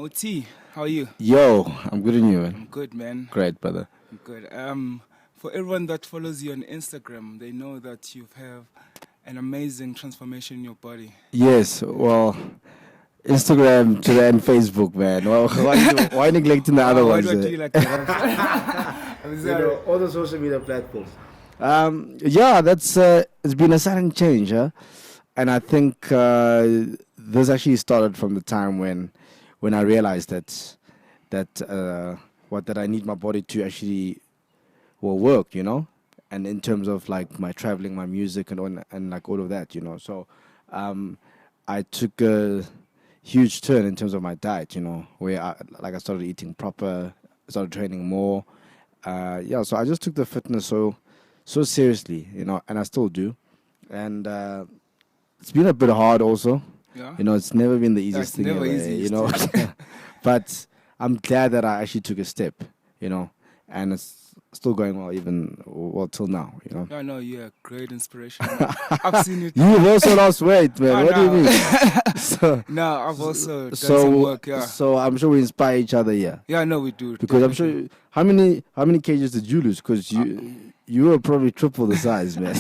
Moti, how are you? Yo, I'm good in you, man. I'm good, man. Great, brother. I'm good. For everyone that follows you on Instagram, they know that you have an amazing transformation in your body. Yes, well, Instagram to and Facebook, man. Well, why neglecting the other Why ones? do I do you like that? I'm sorry. All the social media platforms. Yeah, that's it's been a sudden change, huh? And I think this actually started from the time when I realized that I need my body to actually work, and in terms of like my traveling, my music, and like all of that, So, um, I took a huge turn in terms of my diet, where I started eating proper, started training more. Yeah, so I just took the fitness so seriously, and I still do. And it's been a bit hard also. Yeah? It's never been the easiest That's thing never ever, easy. But I'm glad that I actually took a step, and it's still going well, even till now. I know you're a great inspiration. I've seen it. You've also lost weight, man. Oh, What do you no. mean? So, No, I've also done some work, yeah. So I'm sure we inspire each other, yeah. Yeah, I know we do. Because I'm definitely. sure how many kgs did you lose? Because you were probably triple the size, man.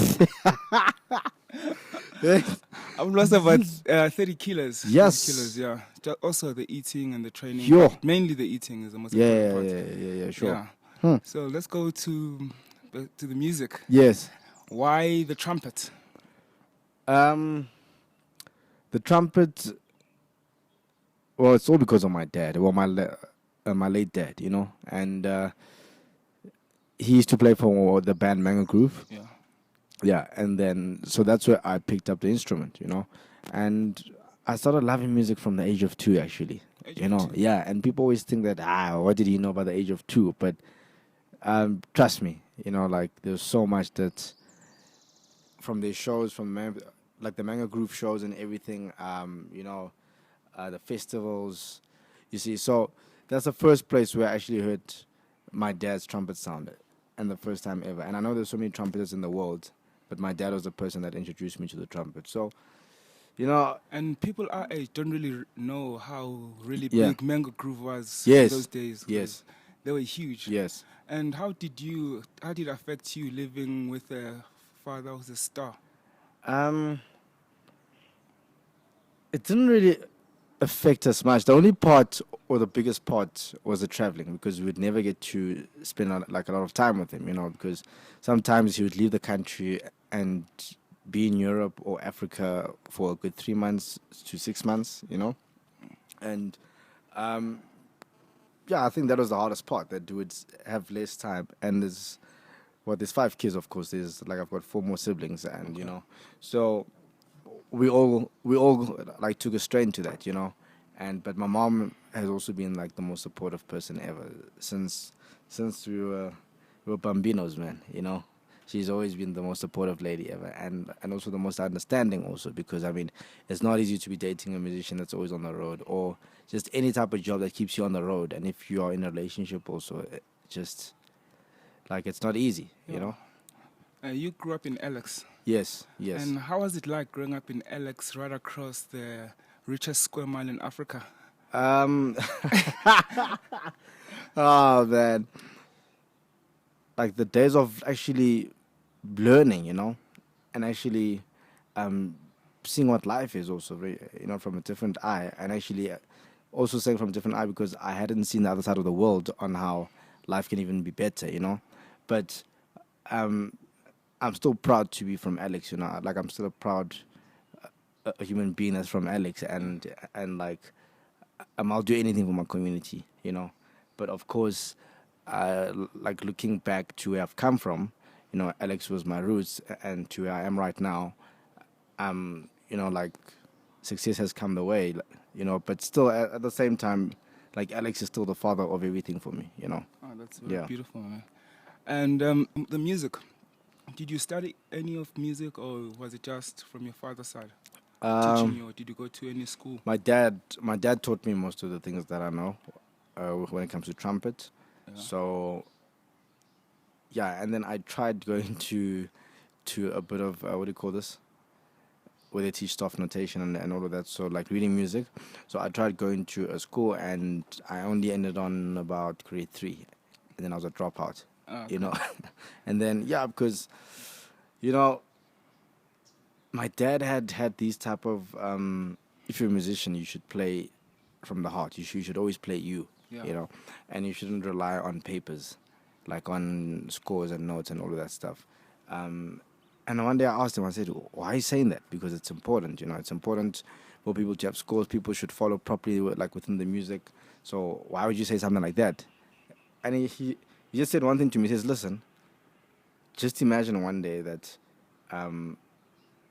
I've lost about 30 kilos. Yes. 30 kilos, yeah. Also the eating and the training. Yo. But mainly the eating is the most important part. Yeah, sure. Yeah. So let's go to the music. Yes. Why the trumpet? The trumpet. Well, it's all because of my dad. Well, my late dad, and he used to play for the band Mango Groove. Yeah. Yeah, and then so that's where I picked up the instrument, and I started loving music from the age of 2, actually. Age of 2? Yeah, and people always think that what did he know by the age of 2? But trust me, like there's so much that from the shows, like the Mango Groove shows and everything, the festivals, you see. So that's the first place where I actually heard my dad's trumpet sound, and the first time ever. And I know there's so many trumpeters in the world, but my dad was the person that introduced me to the trumpet. So, And people our age don't really know how really Yeah. big Mango Groove was Yes. in those days. Yes. They were huge. Yes. And how did it affect you living with a father who's a star? It didn't really affect us much. The only part, or the biggest part, was the traveling, because we'd never get to spend a lot of time with him, because sometimes he would leave the country and be in Europe or Africa for a good 3 months to 6 months, and yeah, I think that was the hardest part, that would have less time. And there's 5 kids, of course. I've got 4 more siblings, and so we all like took a strain to that, but my mom has also been like the most supportive person ever since we were bambinos, man. She's always been the most supportive lady ever, and also the most understanding also, because I mean, it's not easy to be dating a musician that's always on the road, or just any type of job that keeps you on the road. And if you are in a relationship also, just like, it's not easy, You grew up in Alex. Yes. And how was it like growing up in Alex, right across the richest square mile in Africa? Oh man, like the days of actually learning, and actually seeing what life is also very, from a different eye, and actually also saying from a different eye, because I hadn't seen the other side of the world on how life can even be better, But I'm still proud to be from Alex, Like, I'm still a proud a human being that's from Alex, and like, I'll do anything for my community, But of course, like, looking back to where I've come from, Alex was my roots, and to where I am right now, like, success has come the way, But still, at the same time, like, Alex is still the father of everything for me, Oh, that's very Yeah. beautiful, man. And the music. Did you study any of music, or was it just from your father's side teaching you, or did you go to any school? My dad taught me most of the things that I know when it comes to trumpet. Yeah. So yeah, and then I tried going to a bit of what do you call this? where they teach staff notation and all of that. So like reading music. So I tried going to a school and I only ended on about grade 3, and then I was a dropout. Okay. You know, and then because you know my dad had these type of if you're a musician, you should play from the heart. You should always play you. Yeah. You know, and you shouldn't rely on papers, like on scores and notes and all of that stuff. And one day I asked him, I said, why are you saying that? Because it's important, you know, it's important for people to have scores. People should follow properly, like within the music. So why would you say something like that? And he just said one thing to me. He says, listen, just imagine one day that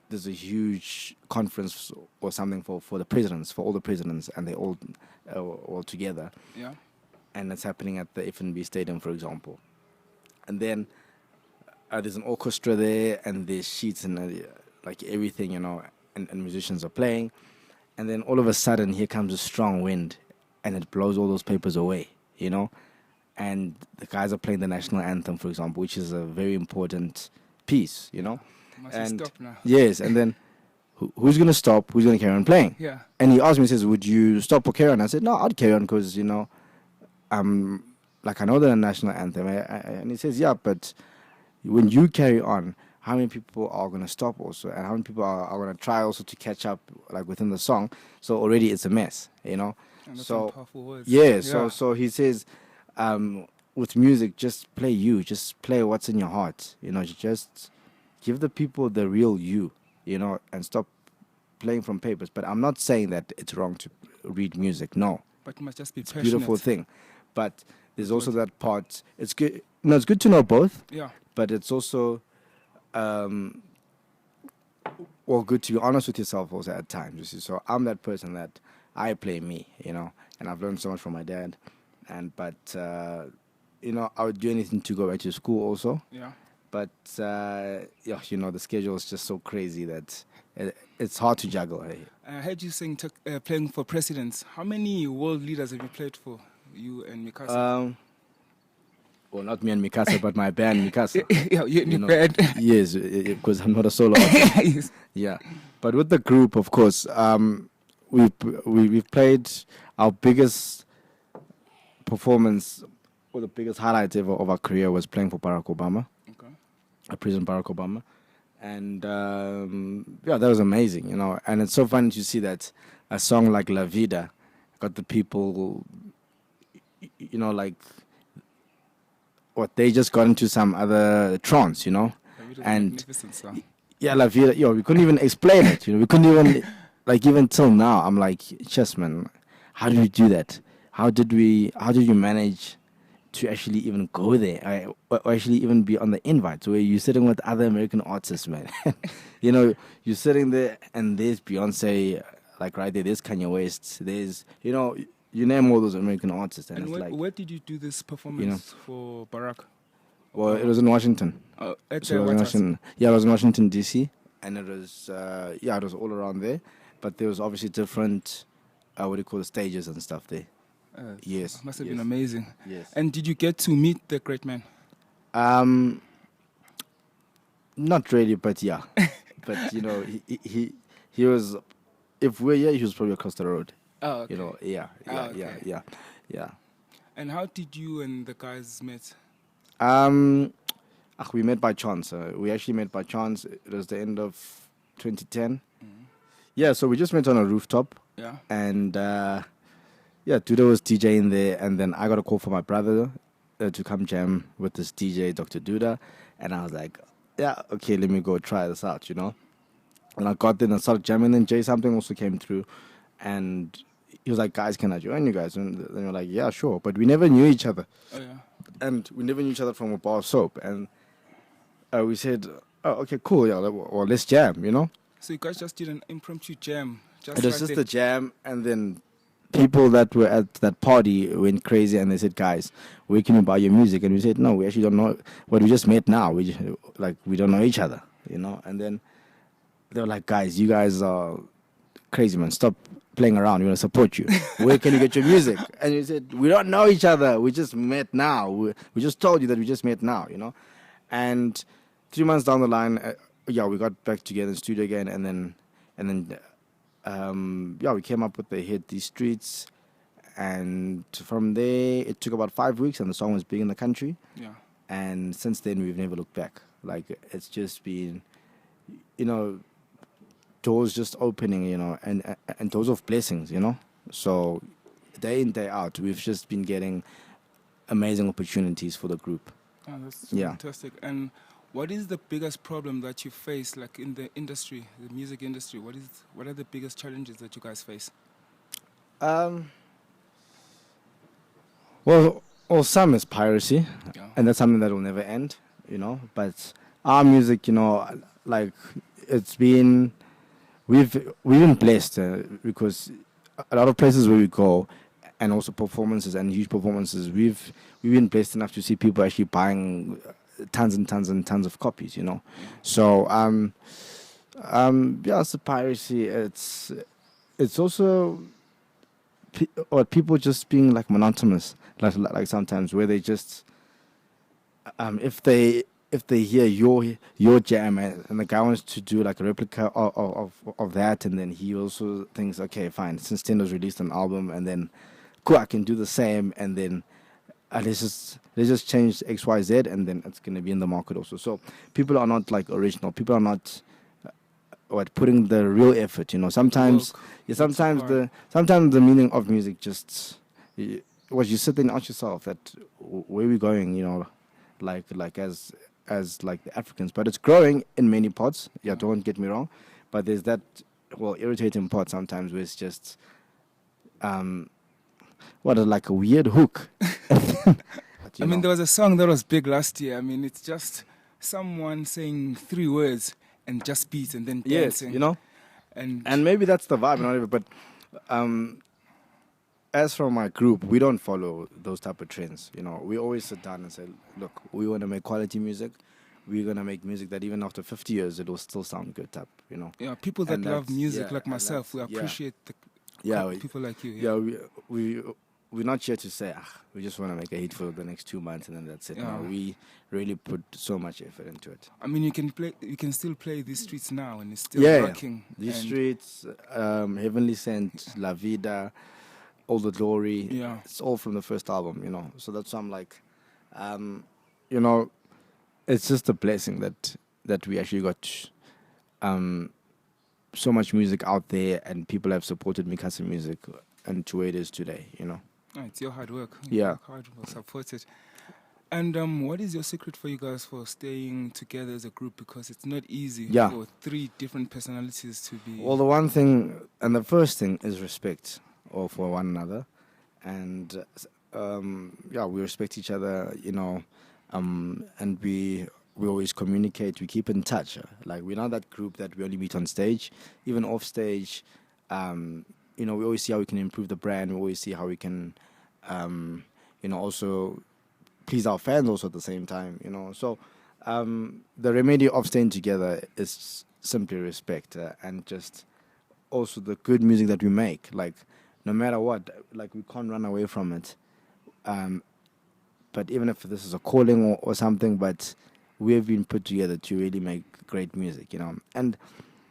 there's a huge conference or something for the presidents, for all the presidents, and they all together. Yeah. And it's happening at the FNB Stadium, for example. And then there's an orchestra there, and there's sheets and like everything, you know, and musicians are playing. And then all of a sudden, here comes a strong wind, and it blows all those papers away, you know. And the guys are playing the national anthem, for example, which is a very important piece, you know. Must stop now. Yes, and then who's going to stop? Who's going to carry on playing? Yeah. And he asked me, he says, would you stop or carry on? I said, no, I'd carry on because, you know, like I know the national anthem. And he says, yeah, but when you carry on, how many people are going to stop also? And how many people are going to try also to catch up like within the song? So already it's a mess, you know. And that's so some powerful words. yeah, so he says, with music, just play you. Just play what's in your heart. You know, just give the people the real you, you know, and stop playing from papers. But I'm not saying that it's wrong to read music. No. But you must just be It's a passionate. beautiful thing. But there's also that part. It's good. No, it's good to know both. Yeah. But it's also, good to be honest with yourself also at times. You see, so I'm that person that I play me, you know, and I've learned so much from my dad, but you know, I would do anything to go back to school also. Yeah. But you know, the schedule is just so crazy that it's hard to juggle. I heard you saying playing for presidents. How many world leaders have you played for? You and Micasa. Well, not me and Micasa, but my band Micasa. Yeah, you and your know, band. Yes, because I'm not a solo artist. Yes. Yeah, but with the group, of course, we've played our biggest performance, or the biggest highlight ever of our career was playing for Barack Obama. Okay. President Barack Obama, and that was amazing, you know. And it's so funny to see that a song like La Vida got the people, you know, like what they just got into some other trance, you know. And yeah, La Vida, we couldn't even explain it, you know. We couldn't even, like, even till now, I'm like, chess man, how did we do that? How did you manage to actually even go there, or actually even be on the invite where you're sitting with other American artists, man? You know, you're sitting there and there's Beyonce, like right there, there's Kanye West, there's, you know, you name all those American artists. And it's where did you do this performance for Barack? Well, it was in Washington. At so it was in Washington. Yeah, it was in Washington, D.C., and it was, it was all around there. But there was obviously different, stages and stuff there. Yes. Must have been amazing. Yes. And did you get to meet the great man? Not really, but yeah. But, you know, he was, if we're here, he was probably across the road. Oh, okay. You know, yeah. And how did you and the guys meet? We met by chance. We actually met by chance. It was the end of 2010. Mm-hmm. Yeah, so we just met on a rooftop. Yeah. And, Duda was DJing there. And then I got a call from my brother to come jam with this DJ, Dr. Duda. And I was like, yeah, okay, let me go try this out, you know. And I got there and started jamming. And Jay Something also came through. And he was like, guys, can I join you guys? And they were like, yeah, sure. But we never knew each other. Oh, yeah. And we never knew each other from a bar of soap. And we said, oh, okay, cool. Yeah, well, let's jam, you know? So you guys just did an impromptu jam? It was just a jam. And then people that were at that party went crazy. And they said, guys, where can we buy your music? And we said, no, we actually don't know. But we just met now. We don't know each other, you know? And then they were like, guys, you guys are crazy, man. Stop playing around. We want to support you. Where can you get your music? And you said, we don't know each other. We just met now. We just told you that we just met now, you know? And 3 months down the line, we got back together in the studio again. And then and then yeah, we came up with the hit "These Streets," and from there it took about 5 weeks, and the song was big in the country. Yeah. And since then, we've never looked back. Like it's just been, you know, doors just opening, you know, and doors of blessings, you know. So day in day out, we've just been getting amazing opportunities for the group. Oh, that's Yeah. fantastic. And what is the biggest problem that you face, like in the industry, the music industry? What are the biggest challenges that you guys face? Um. Well, some is piracy, Yeah. and that's something that will never end, you know. But our music, you know, like it's been, we've been blessed because a lot of places where we go, and also performances and huge performances, we've been blessed enough to see people actually buying tons and tons and tons of copies, you know. So yeah, it's the piracy. It's also or people just being like monotonous, like sometimes where they just if they hear your jam and the guy wants to do like a replica of that, and then he also thinks, okay, fine, since Tendo's released an album, and then cool, I can do the same, and then let's just change XYZ, and then it's gonna be in the market also. So people are not like original. People are not putting the real effort. You know, sometimes Work. yeah, It's hard. sometimes the meaning of music just what you sit there and ask yourself that where are we going? You know, like as like the Africans, but it's growing in many parts. Yeah, Yeah. don't get me wrong, but there's that irritating part sometimes where it's just like a weird hook. But, I mean, there was a song that was big last year. I mean, it's just someone saying 3 words and just beats and then yes, dancing. you know, And and maybe that's the vibe, not even. But as for my group, we don't follow those type of trends. You know, we always sit down and say, look, we want to make quality music. We're gonna make music that even after 50 years, it will still sound good. Type, you know. yeah, people that And love that's music yeah, like and myself, we that's yeah, appreciate the yeah, we, people like you. yeah. We're not here to say we just want to make a hit for the next 2 months and then that's it. Yeah. No, we really put so much effort into it. I mean, you can still play these streets now, and it's still Yeah, working. these and streets, Heavenly Sent, La Vida, All the Glory. Yeah. It's all from the first album, you know. So that's why I'm like, you know, it's just a blessing that we actually got so much music out there, and people have supported Micasa music and to where it is today, you know. Oh, it's your hard work. You Yeah. work hard, we'll support it. And what is your secret for you guys for staying together as a group? Because it's not easy Yeah. for three different personalities to be. Well, the one thing and the first thing is respect, or for one another, and yeah, we respect each other, you know, and we always communicate. We keep in touch. Like we're not that group that we only meet on stage, even off stage. You know, we always see how we can improve the brand. We always see how we can, you know, also please our fans also at the same time. You know, so the remedy of staying together is simply respect and just also the good music that we make. Like no matter what, like we can't run away from it. But even if this is a calling or something, but we have been put together to really make great music, you know. And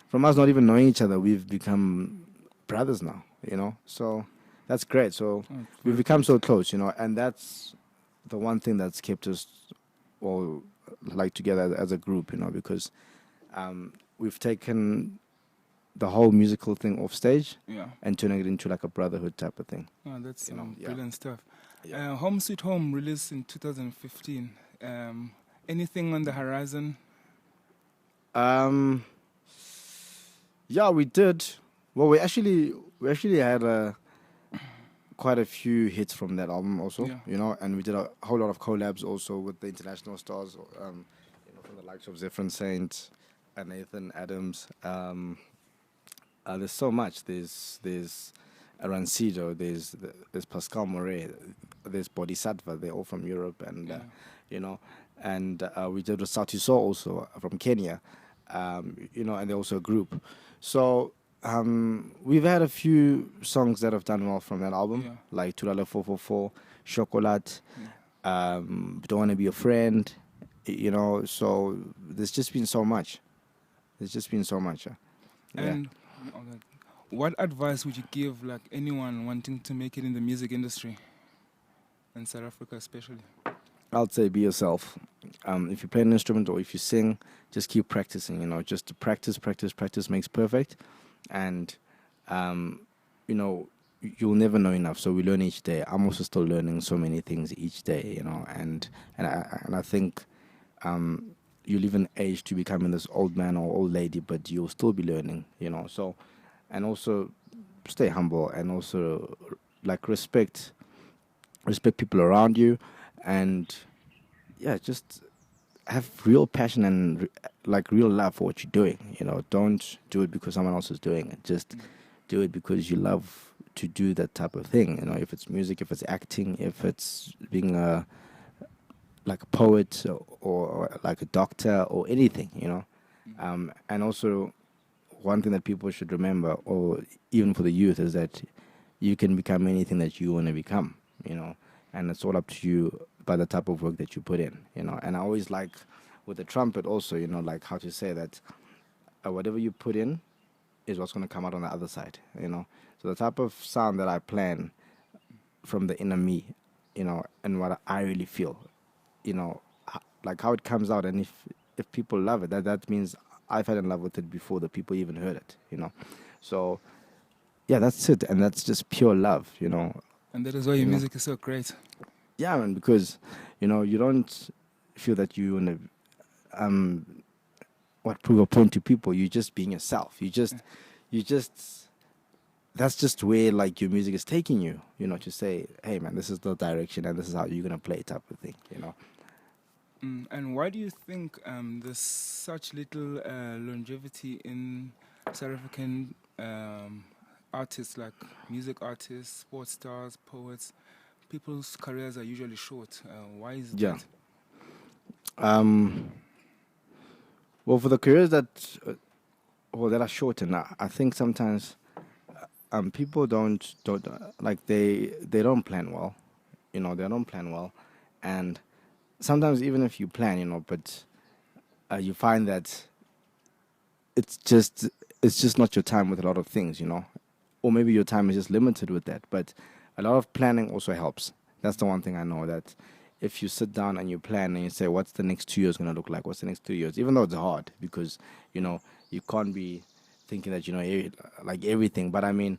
from us not even knowing each other, we've become brothers now, you know. So that's great. So Oh, we've very become good. so close, you know, and that's the one thing that's kept us all like together as a group, you know, because we've taken the whole musical thing off stage Yeah. and turning it into like a brotherhood type of thing. Oh, that's You know, yeah. brilliant stuff. Yeah. Home Sweet Home released in 2015. Anything on the horizon? Yeah, we did. Well, we actually had quite a few hits from that album also, Yeah. you know, and we did a whole lot of collabs also with the international stars, you know, from the likes of Zephyr Saint and Nathan Adams. There's so much. There's Arancido, there's Pascal Moret, there's Bodhisattva. They're all from Europe, and Yeah. you know, and we did with Sauti Sol also from Kenya, you know, and they're also a group. So we've had a few songs that have done well from that album, Yeah. like Tulala 444, Chocolat, Yeah. Don't Wanna Be a Friend, you know. So there's just been so much. There's just been so much. Yeah. And All right. What advice would you give like anyone wanting to make it in the music industry in South Africa, especially? I'd say be yourself. If you play an instrument or if you sing, just keep practicing. Just to practice, practice, practice makes perfect, and um, you know you'll never know enough. So we learn each day. I'm also still learning so many things each day. And I think you live an age to becoming this old man or old lady, but you'll still be learning. So and also stay humble and also like respect people around you, and yeah, just have real passion and like real love for what you're doing. Don't do it because someone else is doing it. Just do it because you love to do that type of thing. If it's music, if it's acting, if it's being like a poet or like a doctor or anything. And also one thing that people should remember, or even for the youth, is that you can become anything that you want to become. And it's all up to you by the type of work that you put in. And I always like with the trumpet also, like how to say that whatever you put in is what's going to come out on the other side. So the type of sound that I plan from the inner me, and what I really feel, like how it comes out, and if people love it, that means I fell in love with it before the people even heard it. So yeah, that's it, and that's just pure love. And that is why your music is so great. Yeah, man, because you don't feel that you want to prove a point to people. You're just being yourself. You just that's just where like your music is taking you. To say, hey man, this is the direction and this is how you're gonna play, type of thing. And why do you think there's such little longevity in South African artists, like music artists, sports stars, poets? People's careers are usually short. Why is Yeah. that? Well, for the careers that are shortened, I think sometimes people don't like they don't plan well. They don't plan well, and sometimes even if you plan, but you find that it's just it's just not your time with a lot of things. Or maybe your time is just limited with that. But a lot of planning also helps. That's the one thing I know, that if you sit down and you plan and you say, what's the next 2 years going to look like? What's the next 2 years? Even though it's hard because, you can't be thinking that, like everything. But I mean,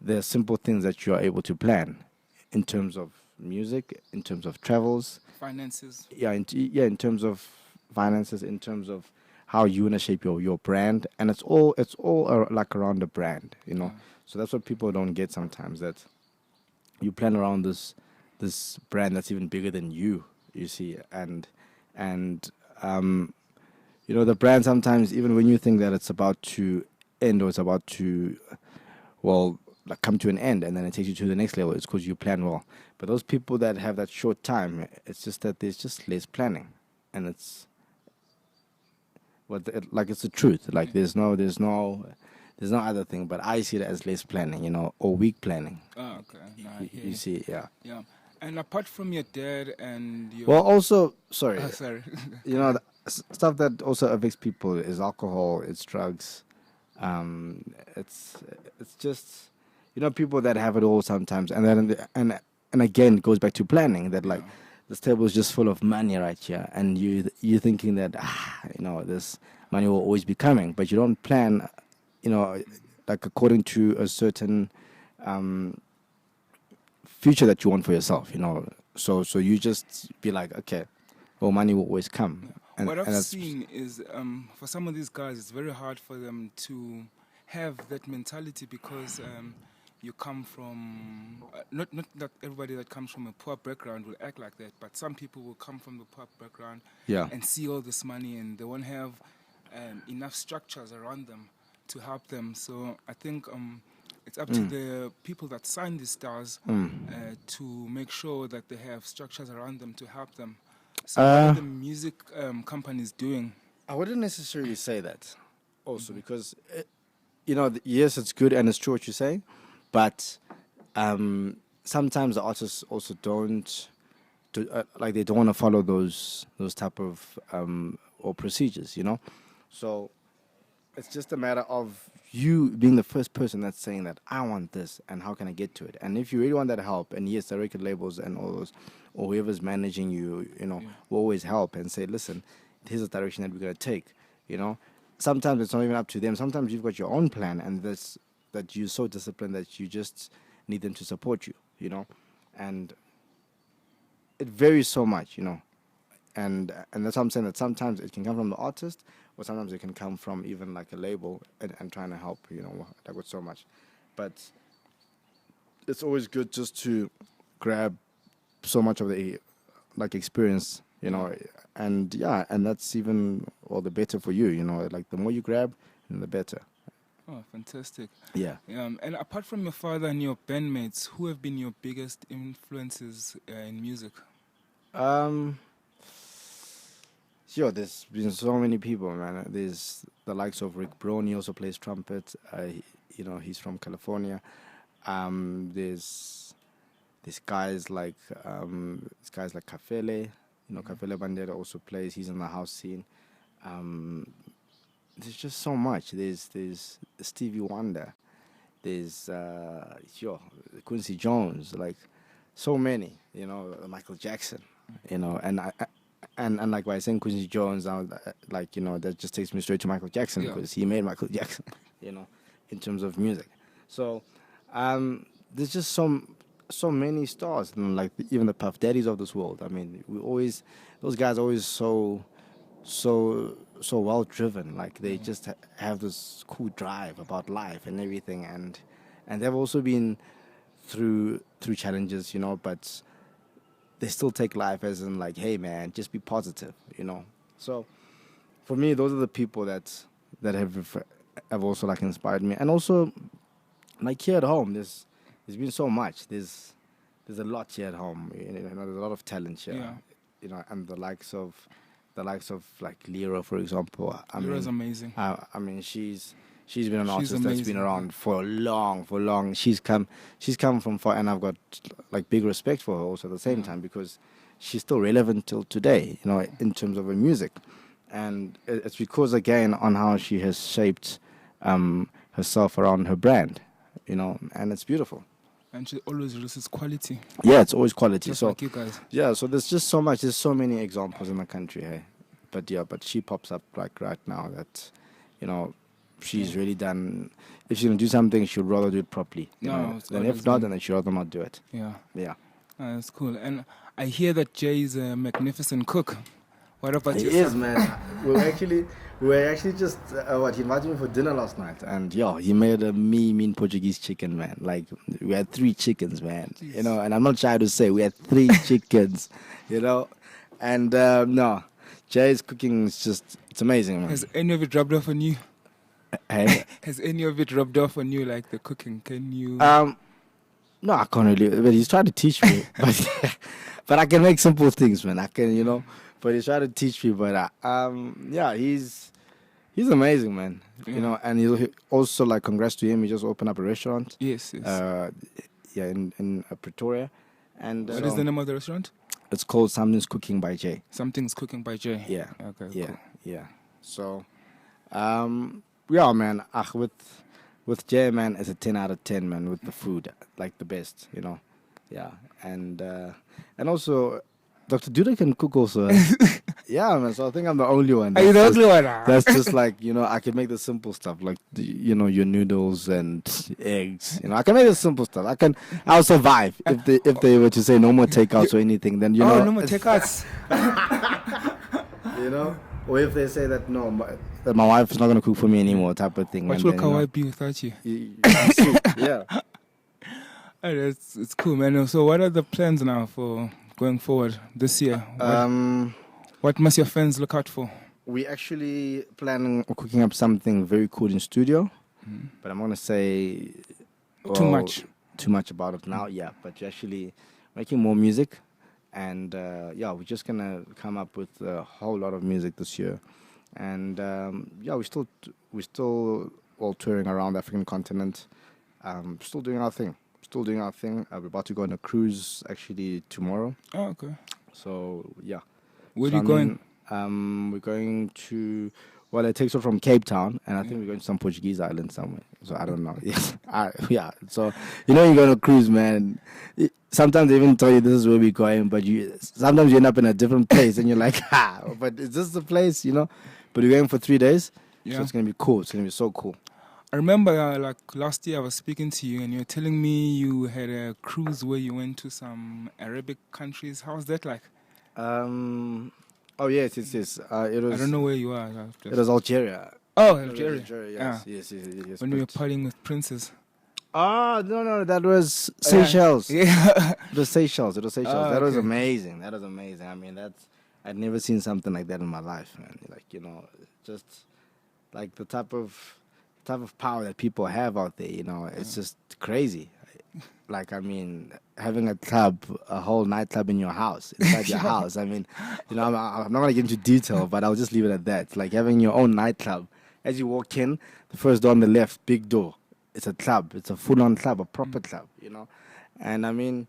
there are simple things that you are able to plan in terms of music, in terms of travels. Finances. Yeah, in terms of finances, in terms of how you want to shape your brand. And it's all like around the brand. So that's what people don't get sometimes, that you plan around this brand that's even bigger than you see. And the brand, sometimes even when you think that it's about to end, or it's about to, well, like come to an end, and then it takes you to the next level, it's because you plan well. But those people that have that short time, it's just that there's just less planning. And it's like it's the truth. Like there's no other thing, but I see it as less planning, or weak planning. Oh, okay. No, I hear You you. see, yeah. Yeah. And apart from your dad and your. Well, also, sorry, Sorry. the stuff that also affects people is alcohol, it's drugs, it's just people that have it all sometimes, and then and again it goes back to planning, that like this table is just full of money right here, and you're thinking that this money will always be coming, but you don't plan, like according to a certain future that you want for yourself. So you just be like, okay, well, money will always come. What I've That's seen is for some of these guys, it's very hard for them to have that mentality because you come from not that everybody that comes from a poor background will act like that, but some people will come from the poor background and see all this money, and they won't have enough structures around them to help them. So I think it's up to the people that sign these stars to make sure that they have structures around them to help them. So what are the music companies doing? I wouldn't necessarily say that also, because yes, it's good and it's true what you say, but sometimes the artists also like they don't want to follow those type of or procedures. So it's just a matter of you being the first person that's saying that I want this and how can I get to it. And if you really want that help, and yes, the record labels and all those, or whoever's managing you, Yeah. will always help and say, listen, here's the direction that we're gonna take. You know, sometimes it's not even up to them. Sometimes you've got your own plan, and this that you're so disciplined that you just need them to support you. And it varies so much. And that's what I'm saying, that sometimes it can come from the artist, or sometimes it can come from even like a label and trying to help, like with so much. But it's always good just to grab so much of the like experience, and and that's even all the better for you, like the more you grab, the better. Oh, fantastic. Yeah. And apart from your father and your bandmates, who have been your biggest influences in music? Sure, there's been so many people, man. There's the likes of Rick Brown. He also plays trumpet. He's from California. There's guys like Kafele. Kafele Bandera also plays. He's in the house scene. There's just so much. There's Stevie Wonder. There's Quincy Jones. Like so many. Michael Jackson. And and like by saying Quincy Jones, that just takes me straight to Michael Jackson, Yeah. because he made Michael Jackson, in terms of music. So there's just so many stars, and like even the Puff Daddies of this world. I mean, those guys are always so well driven. Like they just have this cool drive about life and everything, and they've also been through challenges, but they still take life as in like, hey man, just be positive. So for me, those are the people that have also like inspired me, and also like here at home, there's been so much. There's a lot here at home. There's a lot of talent here. Yeah. And the likes of like Lyra, for example. Lyra's amazing. I mean, she's been an She's artist that's amazing, been around for long. She's come from far, and I've got like big respect for her also at the same time, because she's still relevant till today, in terms of her music. And it's because, again, on how she has shaped herself around her brand, and it's beautiful. And she always releases quality. Yeah, it's always quality. Just So like you guys. yeah, so there's just so much. There's so many examples in the country, hey. But she pops up like right now that, she's really done. If she's gonna do something, she'd rather do it properly. Then if not, then she'd rather not do it. Yeah. Yeah. That's cool. And I hear that Jay is a magnificent cook. What about He yourself? is, man. we were actually just he invited me for dinner last night, and he made a mean Portuguese chicken, man. Like we had 3 chickens, man. Jeez. And I'm not shy to say we had 3 chickens, and no, Jay's cooking is it's amazing, man. Has any of it rubbed off on you? Hey, Has any of it rubbed off on you, like the cooking? Can you? no, I can't really. But he's trying to teach me, but I can make simple things, man. I can, but he's trying to teach me. But he's amazing, man. And he also, like, congrats to him. He just opened up a restaurant. Yes. In Pretoria. And What is the name of the restaurant? It's called Something's Cooking by Jay. Something's Cooking by Jay. Yeah. Okay. Yeah. Cool. Yeah. So, yeah, man. With Jay, man, it's a 10 out of 10, man. With the food, like the best, Yeah, and also, Dr. Duda can cook also. Yeah, man. So I think I'm the only one. Are you the only one? That's just like, I can make the simple stuff, like your noodles and eggs. I can make the simple stuff. I'll survive if they were to say no more takeouts or anything. Then no more takeouts. Or if they say that no, that my wife is not gonna cook for me anymore, type of thing. What will Kawhi be without you? Yeah. It's cool, man. So what are the plans now for going forward this year? What must your fans look out for? We actually planning on cooking up something very cool in studio, but I'm gonna say Too much about it now. Yeah, but you're actually making more music, and we're just gonna come up with a whole lot of music this year, and we're still all touring around the African continent, still doing our thing. We're about to go on a cruise actually tomorrow. Oh, okay. So yeah. Where are you going? We're going to Well, it takes off from Cape Town, and I think we're going to some Portuguese island somewhere. So I don't know. Yes, yeah. So you know, you're going to cruise, man. Sometimes they even tell you this is where we're going, but sometimes you end up in a different place, and you're like, but is this the place? You know. But we're going for 3 days, so it's going to be cool. It's going to be so cool. I remember, like last year, I was speaking to you, and you were telling me you had a cruise where you went to some Arabic countries. How was that like? Oh yes, it was. I don't know where you are. It was Algeria. Oh, Algeria. Yes. When we were partying with princes. Oh no, that was Seychelles. Yeah. It was Seychelles. Oh, that was okay. amazing. I mean, I'd never seen something like that in my life, man. Like, you know, just like the type of power that people have out there. You know, it's just crazy. Like, I mean, having a whole nightclub in your house, inside your house. I mean, you know, I'm not going to get into detail, but I'll just leave it at that. Like having your own nightclub. As you walk in, the first door on the left, big door. It's a club. It's a full-on club, a proper club, you know. And I mean,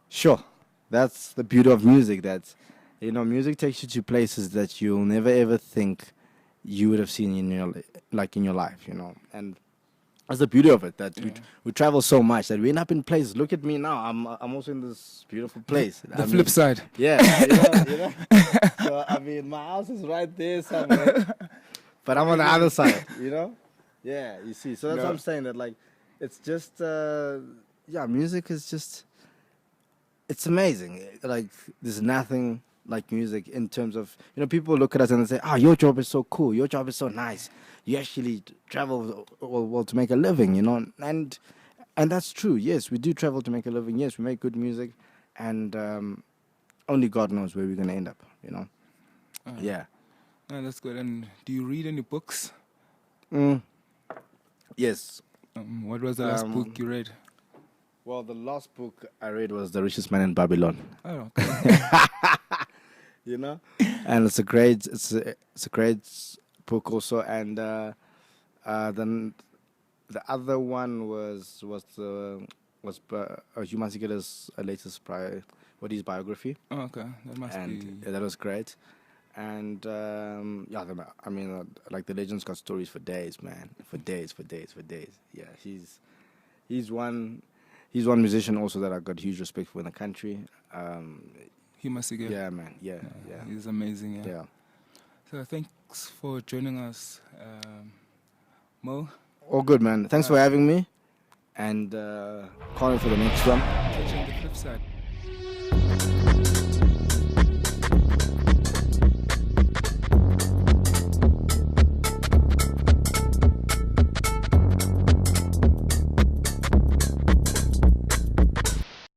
sure, that's the beauty of music. That, you know, music takes you to places that you'll never ever think you would have seen in your life, you know. And that's the beauty of it, that we travel so much that we end up in places. Look at me now. I'm also in this beautiful place. The Flipside. Yeah. You know? So, I mean, my house is right there somewhere. But I'm on the other side, you know? Yeah, you see. So that's what I'm saying, that, like, it's just, music is just, it's amazing. Like, there's nothing like music in terms of, you know, people look at us and they say, your job is so cool. Your job is so nice. You actually travel well to make a living, you know, and that's true. Yes, we do travel to make a living. Yes, we make good music, and only God knows where we're gonna end up, you know. Yeah. Oh, that's good. And do you read any books? Yes. What was the last book you read? Well, the last book I read was The Richest Man in Babylon. Oh, okay. You know, and it's a great book also, and then the other one was Human Secret's latest his biography. Oh, okay, that must be. That was great, and I mean, like, the legend's got stories for days, man, for days. Yeah, he's one musician also that I got huge respect for in the country. He must get. Yeah, man. Yeah. He's amazing. Yeah. So thanks for joining us, Mo. All good, man. Thanks for having me, and calling for the next one. Catching the flip side.